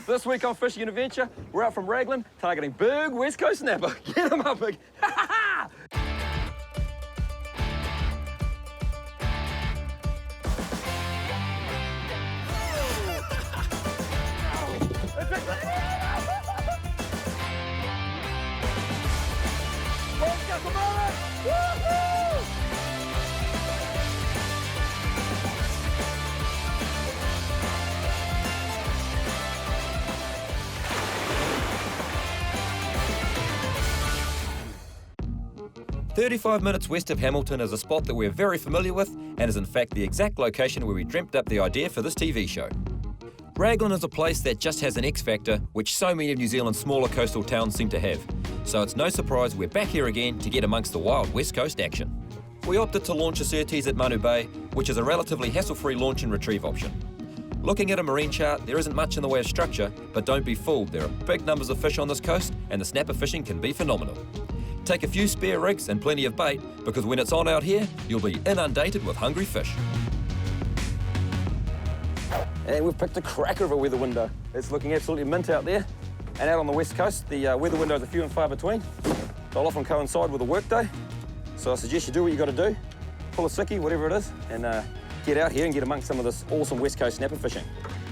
This week on Fishing and Adventure, we're out from Raglan, targeting big West Coast snapper. Get him up, big. Woohoo! 35 minutes west of Hamilton is a spot that we're very familiar with and is in fact the exact location where we dreamt up the idea for this TV show. Raglan is a place that just has an X factor which so many of New Zealand's smaller coastal towns seem to have. So it's no surprise we're back here again to get amongst the wild West Coast action. We opted to launch a surtees at Manu Bay, which is a relatively hassle-free launch and retrieve option. Looking at a marine chart, there isn't much in the way of structure, but don't be fooled, there are big numbers of fish on this coast and the snapper fishing can be phenomenal. Take a few spare rigs and plenty of bait, because when it's on out here, you'll be inundated with hungry fish. And we've picked a cracker of a weather window. It's looking absolutely mint out there. And out on the west coast, the weather windows are few and far between. They'll often coincide with a work day. So I suggest you do what you got to do. Pull a sickie, whatever it is, and get out here and get amongst some of this awesome west coast snapper fishing.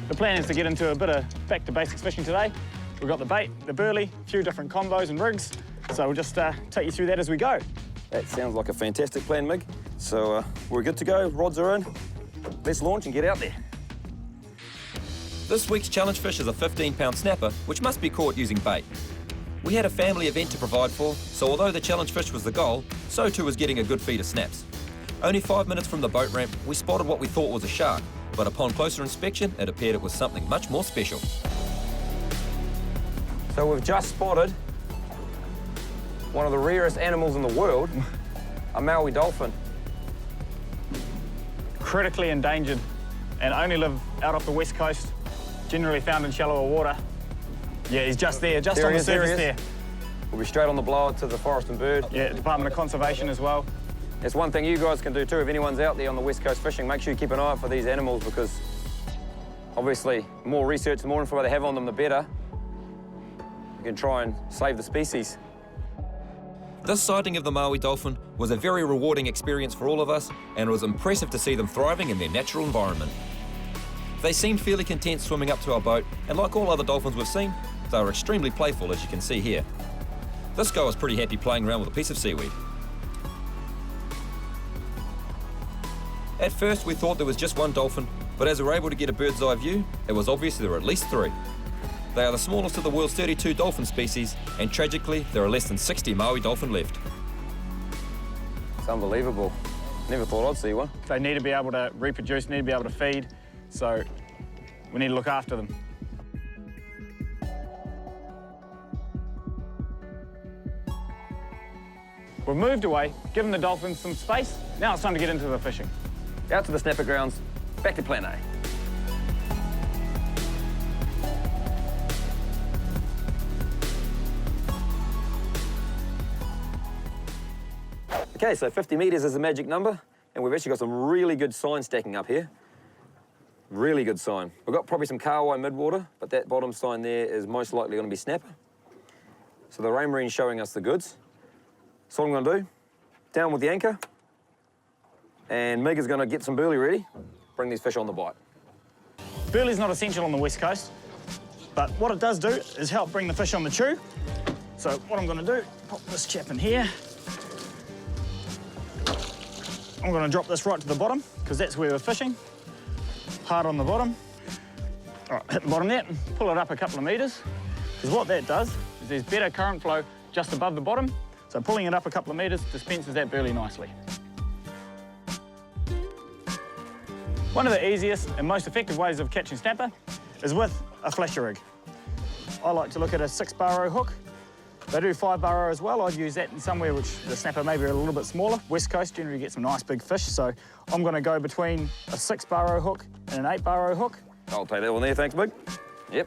The plan is to get into a bit of back to basics fishing today. We've got the bait, the burley, a few different combos and rigs. So we'll just take you through that as we go. That sounds like a fantastic plan, Mig. So we're good to go, rods are in. Let's launch and get out there. This week's challenge fish is a 15-pound snapper, which must be caught using bait. We had a family event to provide for, so although the challenge fish was the goal, so too was getting a good feed of snaps. Only 5 minutes from the boat ramp, we spotted what we thought was a shark, but upon closer inspection, it appeared it was something much more special. So we've just spotted one of the rarest animals in the world, a Maui dolphin. Critically endangered and only live out off the west coast, generally found in shallower water. Yeah, he's just there, just on the surface there. We'll be straight on the blower to the Forest and Bird. Yeah, Department of Conservation as well. It's one thing you guys can do too. If anyone's out there on the west coast fishing, make sure you keep an eye out for these animals, because obviously more research, the more info they have on them, the better. You can try and save the species. This sighting of the Maui dolphin was a very rewarding experience for all of us, and it was impressive to see them thriving in their natural environment. They seemed fairly content swimming up to our boat, and like all other dolphins we've seen, they were extremely playful, as you can see here. This guy was pretty happy playing around with a piece of seaweed. At first we thought there was just one dolphin, but as we were able to get a bird's eye view, it was obvious there were at least 3. They are the smallest of the world's 32 dolphin species, and tragically, there are less than 60 Maui dolphin left. It's unbelievable. Never thought I'd see one. They need to be able to reproduce, need to be able to feed, so we need to look after them. We've moved away, given the dolphins some space. Now it's time to get into the fishing. Out to the snapper grounds, back to plan A. Okay, so 50 metres is the magic number, and we've actually got some really good sign stacking up here. Really good sign. We've got probably some kahawai midwater, but that bottom sign there is most likely going to be snapper. So the rain marine's showing us the goods. So what I'm going to do, down with the anchor, and Meg is going to get some burley ready, bring these fish on the bite. Burley's not essential on the west coast, but what it does do is help bring the fish on the chew. So what I'm going to do, pop this chap in here. I'm going to drop this right to the bottom, because that's where we're fishing. Hard on the bottom. All right, hit the bottom net and pull it up a couple of metres. Because what that does is there's better current flow just above the bottom, so pulling it up a couple of metres dispenses that burley nicely. One of the easiest and most effective ways of catching snapper is with a flasher rig. I like to look at a 6-bar hook. They do 5-bar as well. I'd use that in somewhere which the snapper may be a little bit smaller. West coast generally get some nice big fish, so I'm going to go between a 6-bar hook and an 8-bar hook. I'll take that one there, thanks, Mig. Yep.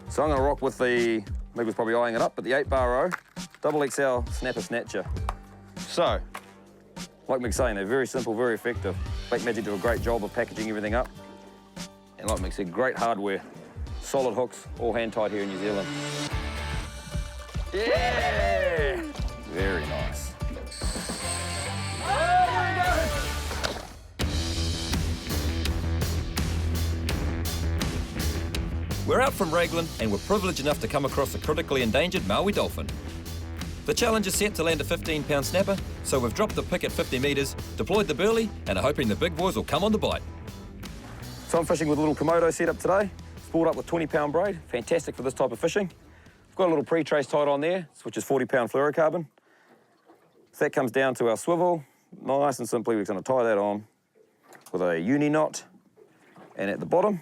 So I'm going to rock with the, Mig was probably eyeing it up, but the 8-bar double XL snapper snatcher. So, like Mig's saying, they're very simple, very effective. Black Magic do a great job of packaging everything up. And like Mig said, great hardware. solid hooks, all hand tied here in New Zealand. Yeah! Very nice. We're out from Raglan and we're privileged enough to come across a critically endangered Maui dolphin. The challenge is set to land a 15-pound snapper, so we've dropped the pick at 50 metres, deployed the burley, and are hoping the big boys will come on the bite. So I'm fishing with a little Komodo setup today, spooled up with 20-pound braid, fantastic for this type of fishing. I've got a little pre-trace tied on there, which is 40-pound fluorocarbon. So that comes down to our swivel. Nice and simply, we're going to tie that on with a uni knot, and at the bottom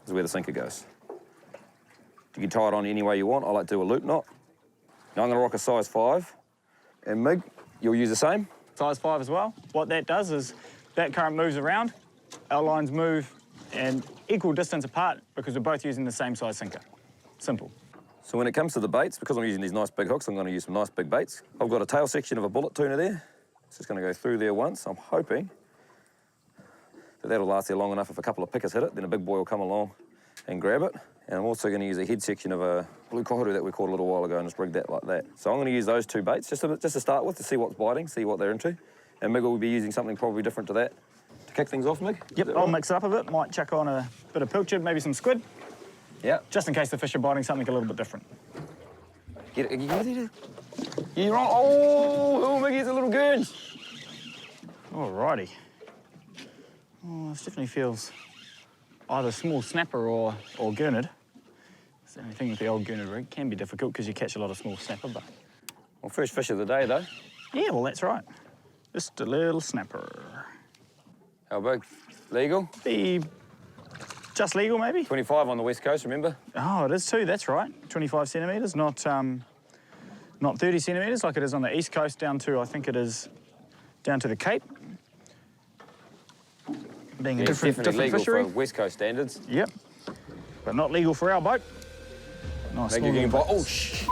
is where the sinker goes. You can tie it on any way you want. I like to do a loop knot. Now I'm going to rock a size 5, and Mig, you'll use the same? Size 5 as well. What that does is that current moves around, our lines move and equal distance apart because we're both using the same size sinker. Simple. So when it comes to the baits, because I'm using these nice big hooks, I'm going to use some nice big baits. I've got a tail section of a bullet tuna there. It's just going to go through there once. I'm hoping that that'll last there long enough. If a couple of pickers hit it, then a big boy will come along and grab it. And I'm also going to use a head section of a blue koharu that we caught a little while ago and just rig that like that. So I'm going to use those 2 baits just to start with, to see what's biting, see what they're into. And Mig will be using something probably different to that to kick things off, Mig. Yep, I'll mix it up a bit. Might chuck on a bit of pilchard, maybe some squid. Yeah. Just in case the fish are biting something a little bit different. Get it, you're on. Oh, Mig gets a little gurge. Alrighty. Oh, this definitely feels either small snapper or gurnard. It's the only thing with the old gurnard rig. Can be difficult because you catch a lot of small snapper, but... Well, first fish of the day, though. Yeah, well, that's right. Just a little snapper. How big? Legal? Be just legal, maybe? 25 on the west coast, remember? Oh, it is too, that's right. 25 centimetres, not 30 centimetres like it is on the east coast down to, I think it is, down to the Cape. Being a different legal fishery. for west coast standards. Yep, but not legal for our boat. Nice. Make you getting by. Oh, shh.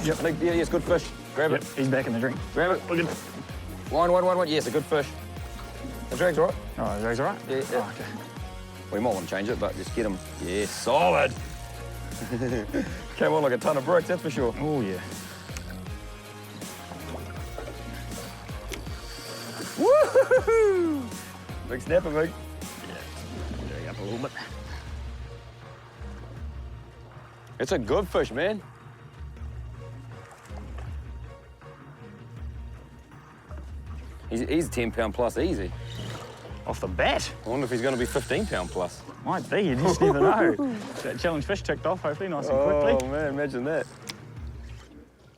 Yep. Yeah, yes, good fish. Grab it. He's back in the drink. Grab it. Look at One. Yes, a good fish. The drag's all right. Oh, the drag's all right? Yeah. Oh, okay. We might want to change it, but just get him. Yeah, solid. Came on like a ton of bricks, that's for sure. Oh, yeah. Woo-hoo-hoo! Big snapper, Mig. Yeah, drag up a little bit. It's a good fish, man. He's 10-pound plus easy. Off the bat. I wonder if he's going to be 15-pound plus. Might be, you just never know. That challenge fish ticked off, hopefully, nice and quickly. Oh, man, imagine that.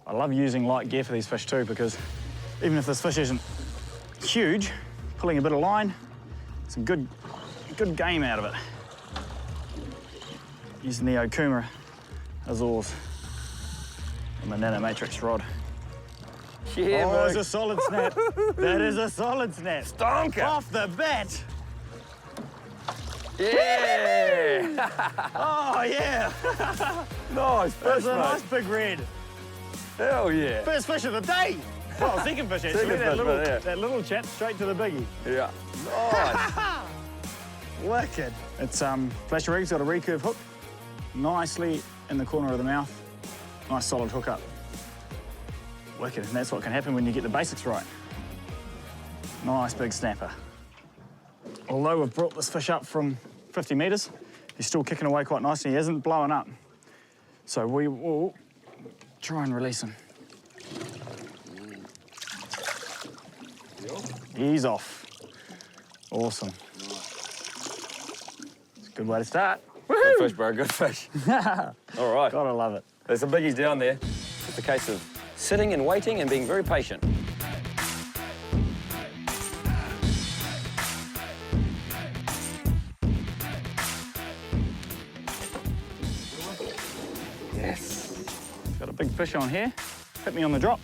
I love using light gear for these fish too, because even if this fish isn't huge, pulling a bit of line, some good game out of it. Using the Okuma Azores and the Nanomatrix rod. Yeah, oh, it's a solid snap. That is a solid snap. Stonker. Off the bat. Yeah. Oh, yeah. Nice fish, That's a mate. nice big red. Hell yeah. First fish of the day. Well, second fish, actually. Second fish, that little chat straight to the biggie. Yeah. Nice. Wicked. It's flasher rig's got a recurve hook, nicely in the corner of the mouth. Nice solid hook up. Wicked, and that's what can happen when you get the basics right. Nice big snapper. Although we've brought this fish up from 50 metres, he's still kicking away quite nicely. He isn't blowing up. So we will try and release him. He's off. Awesome. It's a good way to start. Good fish, bro, good fish. All right. Gotta love it. There's some biggies down there. It's a case of sitting and waiting and being very patient. Yes. Got a big fish on here. Hit me on the drop.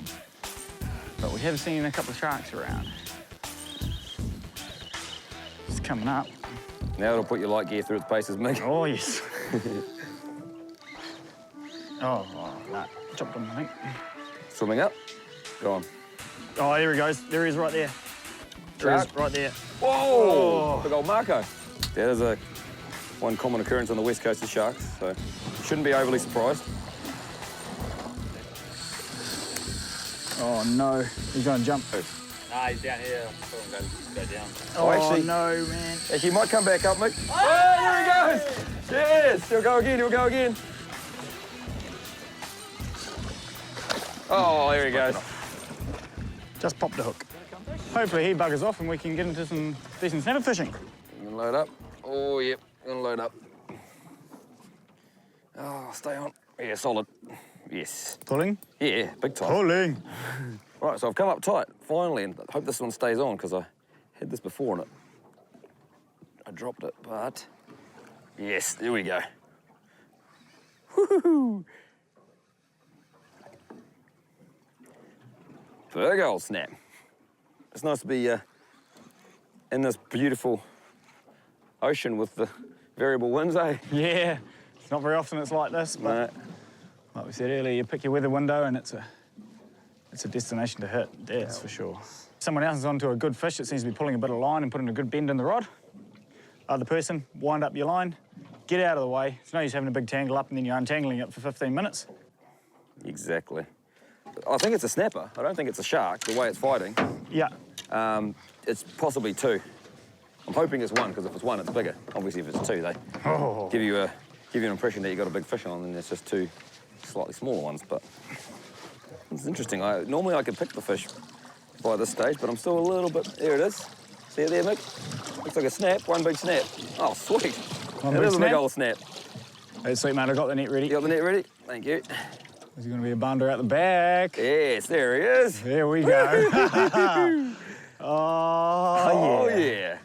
But we have seen a couple of sharks around. It's coming up. Now it'll put your light gear through its paces, Mick. Oh, yes. oh, no. Jumped on, I think. Swimming up. Go on. Oh, there he goes. There he is right there. There he is, right there. Whoa! Big old Marco. That is a one common occurrence on the west coast of sharks, so shouldn't be overly surprised. Oh no, he's going to jump. Nah, he's down here. I saw him go down. Oh, actually, no, man. Actually, he might come back up, Mick. Oh, there he goes! Yes, he'll go again, he'll go again. Oh, there he goes. Just popped the hook. Hopefully he buggers off and we can get into some decent snapper fishing. I'm gonna load up. Oh, yep, gonna load up. Oh, stay on. Yeah, solid. Yes. Pulling? Yeah, big time. Pulling. Right, so I've come up tight, finally, and I hope this one stays on, because I had this before and I dropped it, but... Yes, there we go. Woohoo! Big old snap. It's nice to be in this beautiful ocean with the variable winds, eh? Yeah, it's not very often it's like this, but like we said earlier, you pick your weather window and it's a destination to hit, that's for sure. Someone else is onto a good fish that seems to be pulling a bit of line and putting a good bend in the rod. Other person, wind up your line, get out of the way. It's no use having a big tangle up and then you're untangling it for 15 minutes. Exactly. I think it's a snapper. I don't think it's a shark, the way it's fighting. Yeah. It's possibly two. I'm hoping it's one, because if it's one, it's bigger. Obviously, if it's two, they give you an impression that you've got a big fish on, and it's just two slightly smaller ones. But it's interesting. Normally, I could pick the fish by this stage, but I'm still a little bit... There it is. See it there, Mick? Looks like a snap, one big snap. Oh, sweet. It is a big old snap. Hey, sweet, mate, I got the net ready. You got the net ready? Thank you. There's going to be a bunder out the back. Yes, there he is. There we go. Oh, yeah.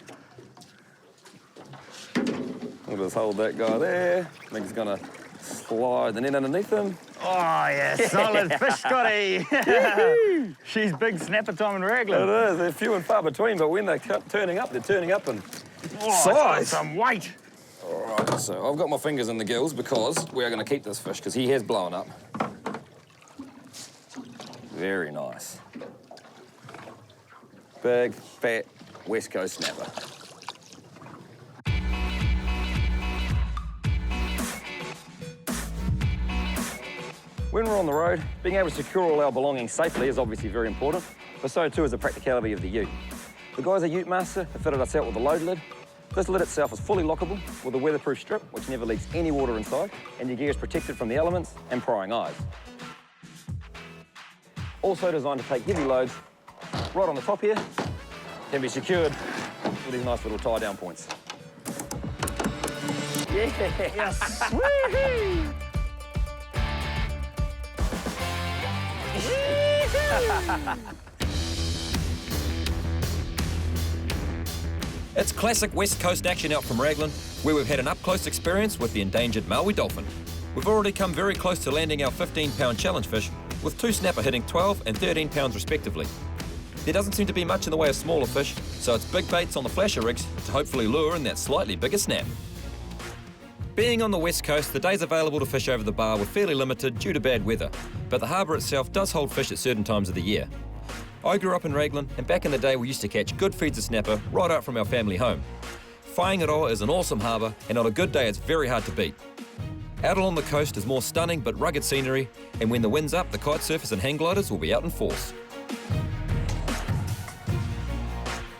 We'll just hold that guy there. I think he's going to slide the net underneath him. Oh, yeah, solid fish, Scotty. She's big snapper time in Raglan. It is. They're few and far between, but when they're turning up in Oh, size. some weight. All right, so I've got my fingers in the gills because we are going to keep this fish because he has blown up. Very nice. Big, fat, West Coast snapper. When we're on the road, being able to secure all our belongings safely is obviously very important, but so too is the practicality of the ute. The guys at Ute Master have fitted us out with a load lid. This lid itself is fully lockable with a weatherproof strip which never leaks any water inside, and your gear is protected from the elements and prying eyes. Also designed to take heavy loads, right on the top here, can be secured with these nice little tie-down points. Yes. Woohoo! It's classic West Coast action out from Raglan, where we've had an up-close experience with the endangered Maui dolphin. We've already come very close to landing our 15-pound challenge fish, with two snapper hitting 12 and 13 pounds respectively. There doesn't seem to be much in the way of smaller fish, so it's big baits on the flasher rigs to hopefully lure in that slightly bigger snap. Being on the west coast, the days available to fish over the bar were fairly limited due to bad weather, but the harbour itself does hold fish at certain times of the year. I grew up in Raglan, and back in the day we used to catch good feeds of snapper right out from our family home. Whangaroa is an awesome harbour, and on a good day it's very hard to beat. Out along the coast is more stunning but rugged scenery, and when the wind's up, the kite surfers and hang gliders will be out in force.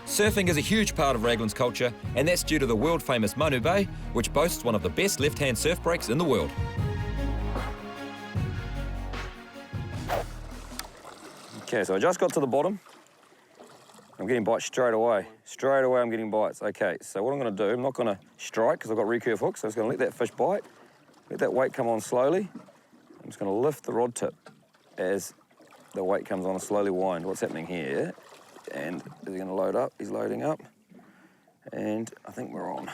Surfing is a huge part of Raglan's culture, and that's due to the world-famous Manu Bay, which boasts one of the best left-hand surf breaks in the world. Okay, so I just got to the bottom. I'm getting bites straight away. Straight away I'm getting bites. Okay, so what I'm going to do, I'm not going to strike because I've got recurve hooks, so I'm just going to let that fish bite, let that weight come on slowly. I'm just going to lift the rod tip as the weight comes on and slowly wind. What's happening here? And is he going to load up? He's loading up. And I think we're on.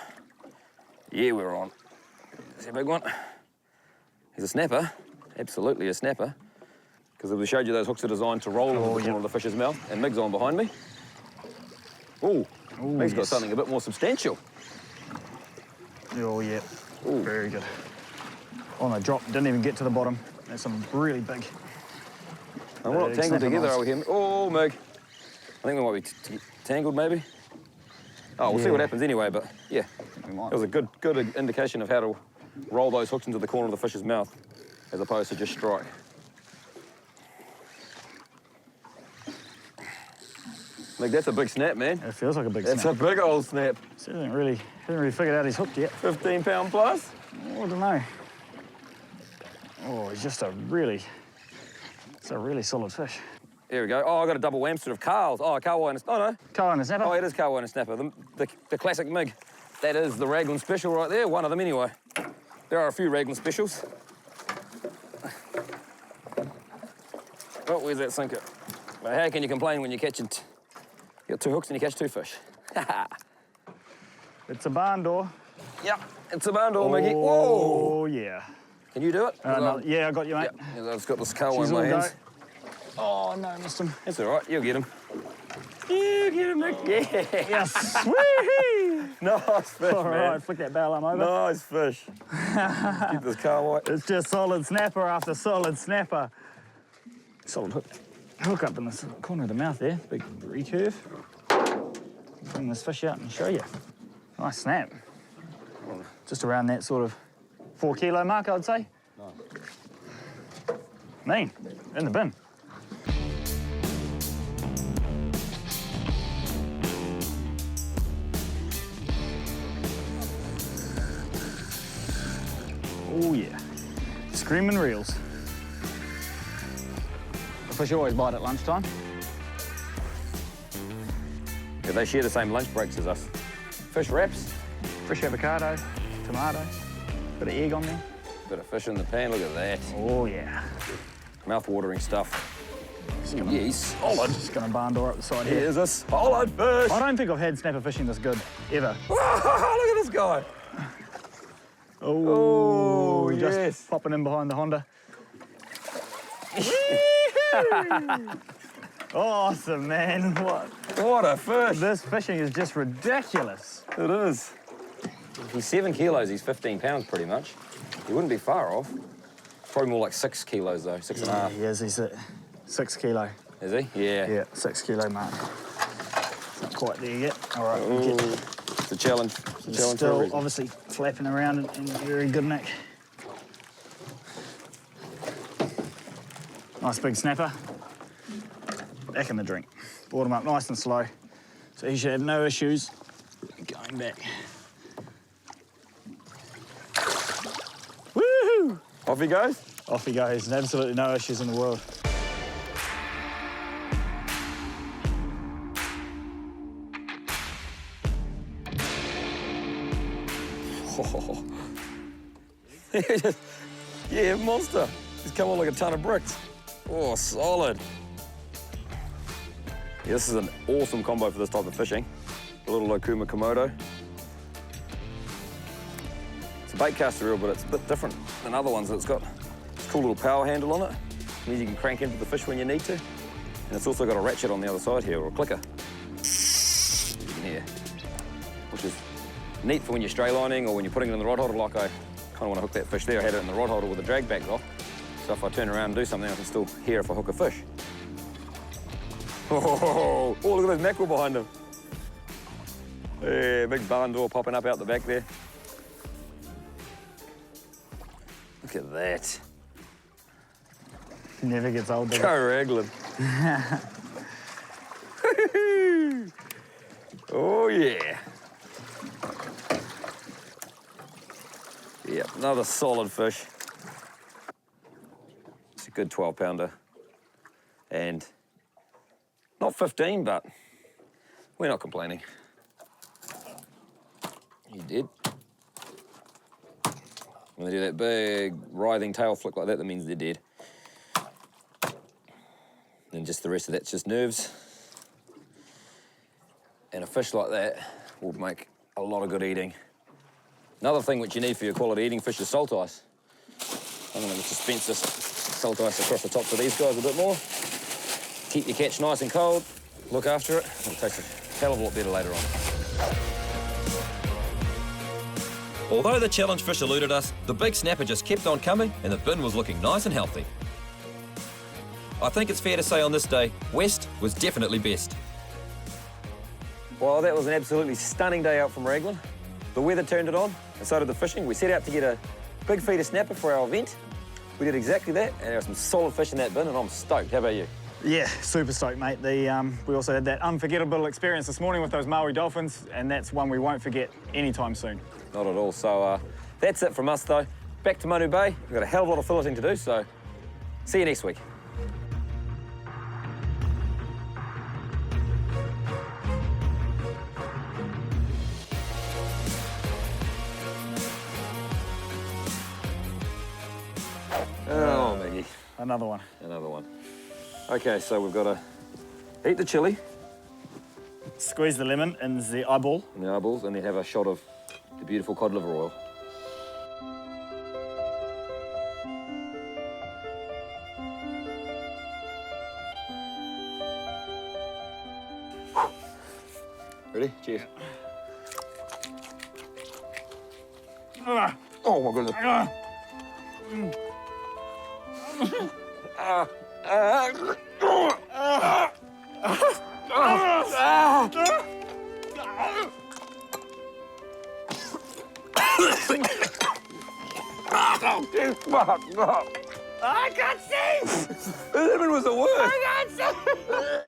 Yeah, we're on. Is he a big one? He's a snapper. Absolutely a snapper. Because we showed you those hooks are designed to roll into the corner of the fish's mouth. And Mig's on behind me. Ooh, Mig's got something a bit more substantial. Oh, yeah. Ooh. Very good. On a drop, didn't even get to the bottom. That's some really big. And we're not tangled together over here. Oh, Mig. I think we might be tangled, maybe. Oh, we'll see what happens anyway, but yeah, we might. It was a good indication of how to roll those hooks into the corner of the fish's mouth, as opposed to just strike. Like, that's a big snap, man. It feels like a big That's snap. a big old snap. He hasn't really figured out he's hooked yet. 15-pound plus? Oh, I don't know. Oh, he's just it's a really solid fish. Here we go. Oh, I got a double whamster of Carl's. Oh, Carl and a... Oh, no. Carl and a snapper? Oh, it is Carl and a snapper. The classic MIG. That is the Raglan special right there. One of them, anyway. There are a few Raglan specials. Oh, where's that sinker? Well, how can you complain when you're catching... You got 2 hooks and you catch 2 fish. It's a barn door. Yep, it's a barn door, Mickey. Whoa! Oh, yeah. Can you do it? No, yeah, I got you, mate. Yeah, I've just got this Carl She's in my all hands. go. Oh, no, missed him. That's all right, you'll get him. You get him, Nick. Yeah. Yes. Whee! Nice fish, All man. right, flick that barrel arm over. Nice fish. Keep this Carl white. It's just solid snapper after solid snapper. Solid hook up in the corner of the mouth there. Big recurve. Bring this fish out and show you. Nice snap. Just around that sort of 4 kilo mark, I'd say. Nice. Mean, in the bin. Oh yeah, screaming reels. The fish always bite at lunchtime. Yeah, they share the same lunch breaks as us. Fish wraps. Fresh avocado, tomato, bit of egg on there. Bit of fish in the pan, look at that. Oh yeah. Mouth-watering stuff. Gonna, Yeah, he's solid. Just gonna barn door up the side here. Here's a solid fish. I don't think I've had snapper fishing this good, ever. Look at this guy. Oh, just yes. popping in behind the Honda. Awesome, man. What a fish. This fishing is just ridiculous. It is. He's 7 kilos, he's 15 pounds pretty much. He wouldn't be far off. Probably more like 6 kilos though, 6 and a half. He is, he's at 6 kilo. Is he? Yeah. Yeah, 6 kilo mark. Not quite there yet. All right, we'll get It's a challenge. It's a challenge for a still reason. obviously flapping around in very good nick. Nice big snapper. Back in the drink. Brought him up nice and slow. So he should have no issues going back. Woohoo! Off he goes. Off he goes, and absolutely no issues in the world. Oh. Yeah, monster. He's come on like a ton of bricks. Oh, solid. Yeah, this is an awesome combo for this type of fishing. A little Okuma Komodo. It's a bait caster reel, but it's a bit different than other ones. It's got this cool little power handle on it. It means you can crank into the fish when you need to. And it's also got a ratchet on the other side here, or a clicker. You can hear. Which is neat for when you're stray lining or when you're putting it in the rod holder, like I kind of want to hook that fish there. I had it in the rod holder with the drag back off. So if I turn around and do something, I can still hear if I hook a fish. Oh, look at those mackerel behind him. Yeah, big barn door popping up out the back there. Look at that. Never gets old, does it? Go Raglan. Oh, yeah. Yep, another solid fish. It's a good 12-pounder. And not 15, but we're not complaining. He did. When they do that big writhing tail flick like that, that means they're dead. And just the rest of that's just nerves. And a fish like that will make a lot of good eating. Another thing which you need for your quality eating fish is salt ice. I'm going to dispense this salt ice across the tops of these guys a bit more. Keep your catch nice and cold. Look after it. It'll taste a hell of a lot better later on. Although the challenge fish eluded us, the big snapper just kept on coming and the bin was looking nice and healthy. I think it's fair to say on this day, West was definitely best. Well, that was an absolutely stunning day out from Raglan. The weather turned it on, and so did the fishing. We set out to get a big feeder snapper for our event. We did exactly that, and there are some solid fish in that bin, and I'm stoked. How about you? Yeah, super stoked, mate. We also had that unforgettable experience this morning with those Maui dolphins, and that's one we won't forget anytime soon. Not at all. So that's it from us, though. Back to Manu Bay. We've got a hell of a lot of filleting to do, so see you next week. Oh, Maggie. Another one. Another one. Okay, so we've got to eat the chili Squeeze the lemon in the eyeball. and the eyeballs, and then have a shot of the beautiful cod liver oil. Ready? Cheers. Ah, Oh my goodness. ah. I can't see! The lemon was the worst. I can't see!